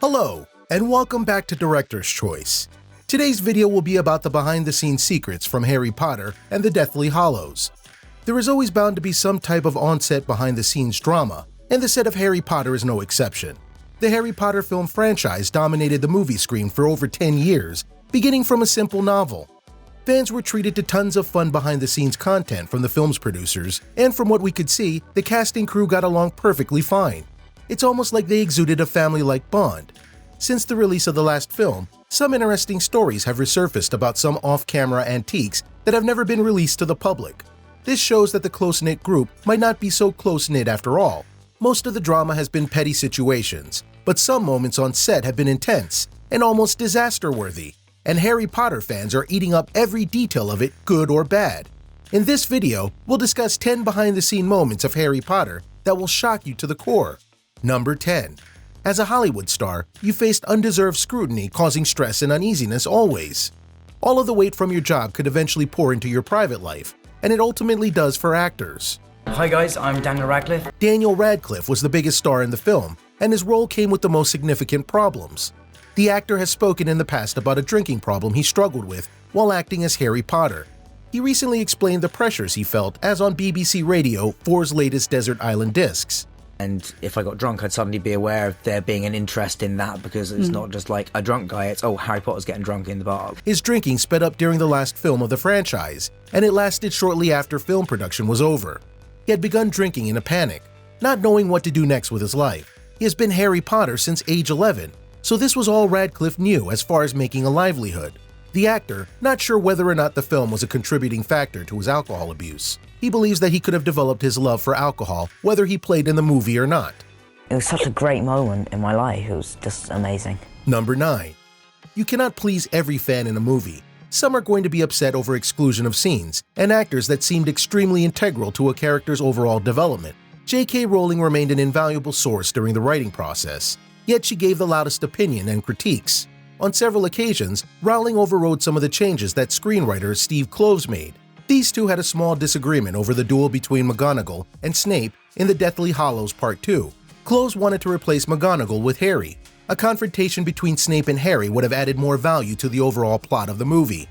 Hello, and welcome back to Director's Choice. Today's video will be about the behind-the-scenes secrets from Harry Potter and the Deathly Hallows. There is always bound to be some type of on-set behind-the-scenes drama, and the set of Harry Potter is no exception. The Harry Potter film franchise dominated the movie screen for over 10 years, beginning from a simple novel. Fans were treated to tons of fun behind-the-scenes content from the film's producers, and from what we could see, the cast and crew got along perfectly fine. It's almost like they exuded a family-like bond. Since the release of the last film, some interesting stories have resurfaced about some off-camera antiques that have never been released to the public. This shows that the close-knit group might not be so close-knit after all. Most of the drama has been petty situations, but some moments on set have been intense and almost disaster-worthy, and Harry Potter fans are eating up every detail of it, good or bad. In this video, we'll discuss 10 behind-the-scene moments of Harry Potter that will shock you to the core. Number 10. As a Hollywood star, you faced undeserved scrutiny causing stress and uneasiness always. All of the weight from your job could eventually pour into your private life, and it ultimately does for actors. Hi guys, I'm Daniel Radcliffe. Daniel Radcliffe was the biggest star in the film, and his role came with the most significant problems. The actor has spoken in the past about a drinking problem he struggled with while acting as Harry Potter. He recently explained the pressures he felt as on BBC Radio 4's latest Desert Island Discs. And if I got drunk, I'd suddenly be aware of there being an interest in that, because it's not just like a drunk guy, it's, oh, Harry Potter's getting drunk in the bar. His drinking sped up during the last film of the franchise, and it lasted shortly after film production was over. He had begun drinking in a panic, not knowing what to do next with his life. He has been Harry Potter since age 11, so this was all Radcliffe knew as far as making a livelihood. The actor, not sure whether or not the film was a contributing factor to his alcohol abuse. He believes that he could have developed his love for alcohol whether he played in the movie or not. It was such a great moment in my life, it was just amazing. Number 9. You cannot please every fan in a movie. Some are going to be upset over exclusion of scenes and actors that seemed extremely integral to a character's overall development. J.K. Rowling remained an invaluable source during the writing process, yet she gave the loudest opinion and critiques. On several occasions, Rowling overrode some of the changes that screenwriter Steve Kloves made. These two had a small disagreement over the duel between McGonagall and Snape in The Deathly Hallows Part 2. Kloves wanted to replace McGonagall with Harry. A confrontation between Snape and Harry would have added more value to the overall plot of the movie.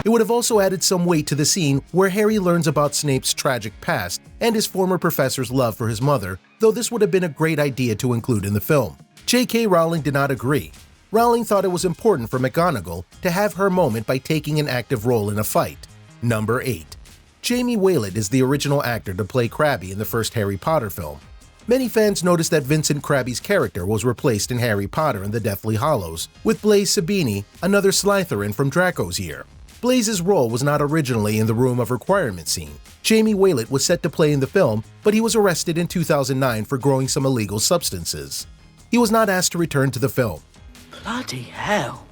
It would have also added some weight to the scene where Harry learns about Snape's tragic past and his former professor's love for his mother, though this would have been a great idea to include in the film. J.K. Rowling did not agree. Rowling thought it was important for McGonagall to have her moment by taking an active role in a fight. Number 8. Jamie Waylett is the original actor to play CRABBE in the first Harry Potter film. Many fans noticed that Vincent Crabbe's character was replaced in Harry Potter and the Deathly Hallows with Blaise Sabini, another Slytherin from Draco's year. Blaise's role was not originally in the Room of Requirement scene. Jamie Waylett was set to play in the film, but he was arrested in 2009 for growing some illegal substances. He was not asked to return to the film. Bloody hell.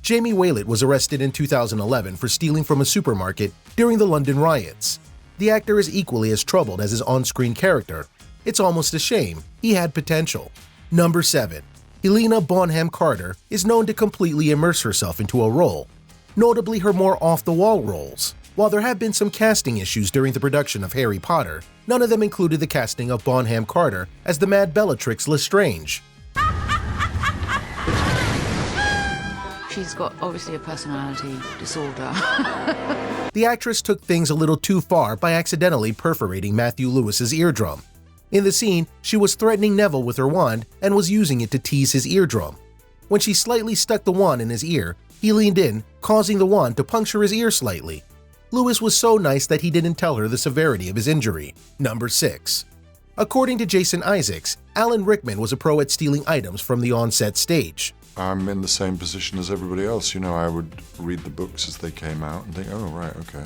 Jamie Waylett was arrested in 2011 for stealing from a supermarket during the London riots. The actor is equally as troubled as his on-screen character. It's almost a shame. He had potential. Number 7. Helena Bonham Carter is known to completely immerse herself into a role, notably her more off-the-wall roles. While there have been some casting issues during the production of Harry Potter, none of them included the casting of Bonham Carter as the Mad Bellatrix Lestrange. She's got obviously a personality disorder. The actress took things a little too far by accidentally perforating Matthew Lewis's eardrum. In the scene, she was threatening Neville with her wand and was using it to tease his eardrum. When she slightly stuck the wand in his ear, he leaned in, causing the wand to puncture his ear slightly. Lewis was so nice that he didn't tell her the severity of his injury. Number 6. According to Jason Isaacs, Alan Rickman was a pro at stealing items from the on-set stage. I'm in the same position as everybody else. You know, I would read the books as they came out and think, oh, right, okay.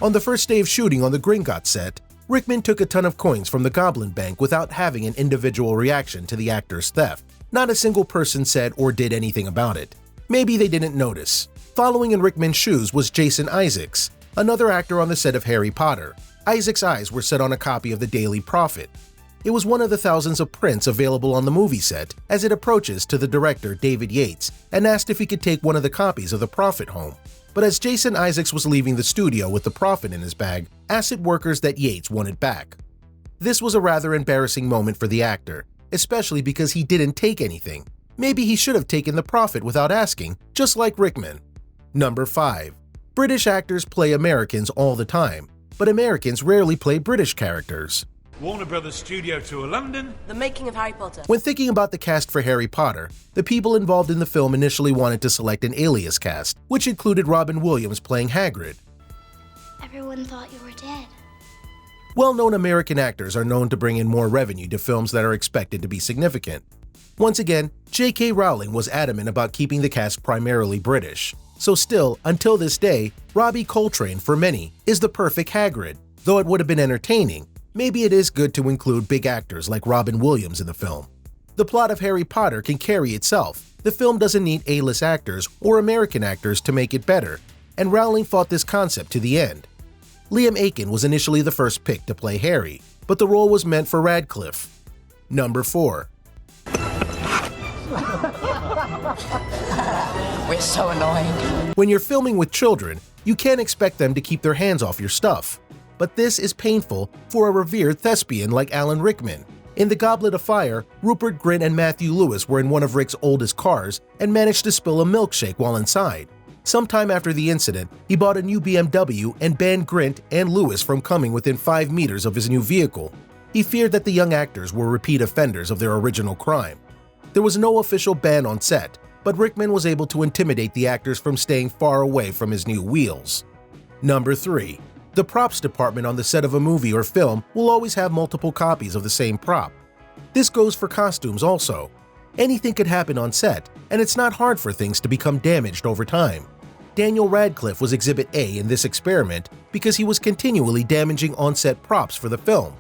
On the first day of shooting on the Gringotts set, Rickman took a ton of coins from the Goblin Bank without having an individual reaction to the actor's theft. Not a single person said or did anything about it. Maybe they didn't notice. Following in Rickman's shoes was Jason Isaacs, another actor on the set of Harry Potter. Isaacs' eyes were set on a copy of the Daily Prophet. It was one of the thousands of prints available on the movie set as it approaches to the director David Yates and asked if he could take one of the copies of the Prophet home. But as Jason Isaacs was leaving the studio with the Prophet in his bag, asked workers that Yates wanted back. This was a rather embarrassing moment for the actor, especially because he didn't take anything. Maybe he should have taken the profit without asking, just like Rickman. Number 5. British actors play Americans all the time, but Americans rarely play British characters. Warner Brothers Studio Tour London. The making of Harry Potter. When thinking about the cast for Harry Potter, the people involved in the film initially wanted to select an alias cast, which included Robin Williams playing Hagrid. Everyone thought you were dead. Well-known American actors are known to bring in more revenue to films that are expected to be significant. Once again, J.K. Rowling was adamant about keeping the cast primarily British. So still, until this day, Robbie Coltrane, for many, is the perfect Hagrid. Though it would have been entertaining, maybe it is good to include big actors like Robin Williams in the film. The plot of Harry Potter can carry itself. The film doesn't need A-list actors or American actors to make it better, and Rowling fought this concept to the end. Liam Aiken was initially the first pick to play Harry, but the role was meant for Radcliffe. Number 4. We're so annoying. When you're filming with children, you can't expect them to keep their hands off your stuff. But this is painful for a revered thespian like Alan Rickman. In The Goblet of Fire, Rupert Grint and Matthew Lewis were in one of Rick's oldest cars and managed to spill a milkshake while inside. Sometime after the incident, he bought a new BMW and banned Grint and Lewis from coming within 5 meters of his new vehicle. He feared that the young actors were repeat offenders of their original crime. There was no official ban on set, but Rickman was able to intimidate the actors from staying far away from his new wheels. Number 3. The props department on the set of a movie or film will always have multiple copies of the same prop. This goes for costumes also. Anything could happen on set, and it's not hard for things to become damaged over time. Daniel Radcliffe was Exhibit A in this experiment because he was continually damaging on-set props for the film.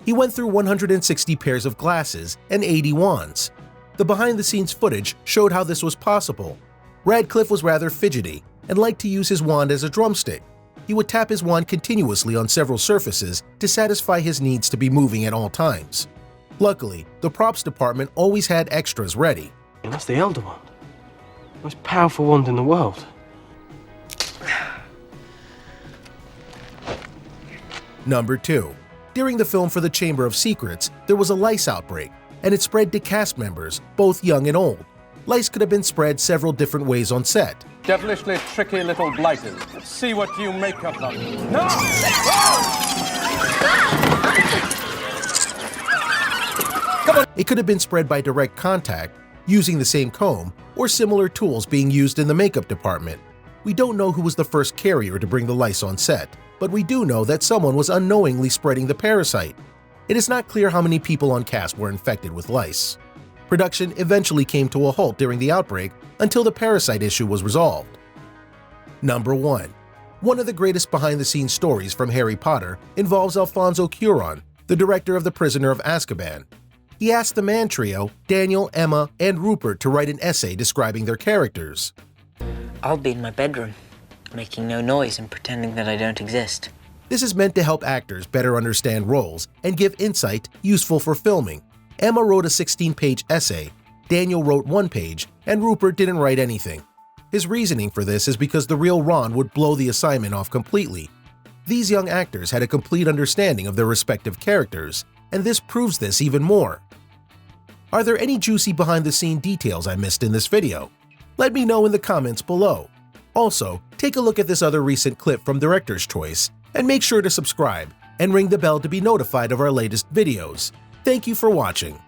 He went through 160 pairs of glasses and 80 wands. The behind-the-scenes footage showed how this was possible. Radcliffe was rather fidgety and liked to use his wand as a drumstick. He would tap his wand continuously on several surfaces to satisfy his needs to be moving at all times. Luckily, the props department always had extras ready. And that's the Elder Wand. Most powerful wand in the world. Number 2. During the film for the Chamber of Secrets, there was a lice outbreak, and it spread to cast members, both young and old. Lice could have been spread several different ways on set. Devilishly tricky little blighters. See what you make of them. No! It could have been spread by direct contact, using the same comb, or similar tools being used in the makeup department. We don't know who was the first carrier to bring the lice on set, but we do know that someone was unknowingly spreading the parasite. It is not clear how many people on cast were infected with lice. Production eventually came to a halt during the outbreak until the parasite issue was resolved. Number 1. One of the greatest behind-the-scenes stories from Harry Potter involves Alfonso Cuarón, the director of The Prisoner of Azkaban. He asked the Mann trio, Daniel, Emma, and Rupert, to write an essay describing their characters. I'll be in my bedroom, making no noise and pretending that I don't exist. This is meant to help actors better understand roles and give insight useful for filming. Emma wrote a 16-page essay, Daniel wrote 1 page, and Rupert didn't write anything. His reasoning for this is because the real Ron would blow the assignment off completely. These young actors had a complete understanding of their respective characters, and this proves this even more. Are there any juicy behind-the-scene details I missed in this video? Let me know in the comments below. Also, take a look at this other recent clip from Director's Choice, and make sure to subscribe and ring the bell to be notified of our latest videos. Thank you for watching.